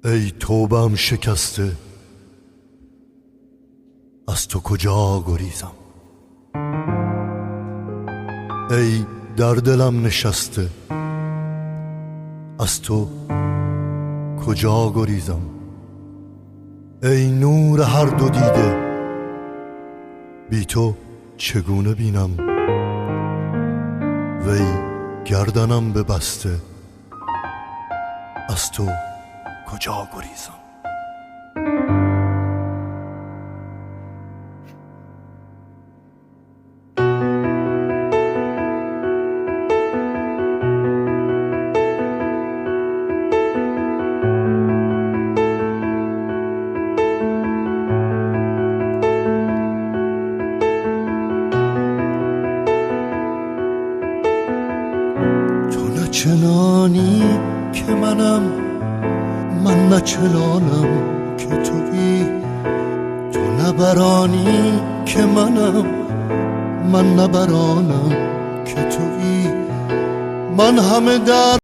ای توبه‌ام شکسته، از تو کجا گریزم؟ ای در دلم نشسته، از تو کجا گریزم؟ ای نور هر دو دیده، بی تو چگونه بینم؟ وی گردنم ببسته، از تو کجا گریزم؟ تو نه چنانی که منم، من نه چنانم که تویی. تو نه برانی که منم، من نه برانم که تویی. من همه در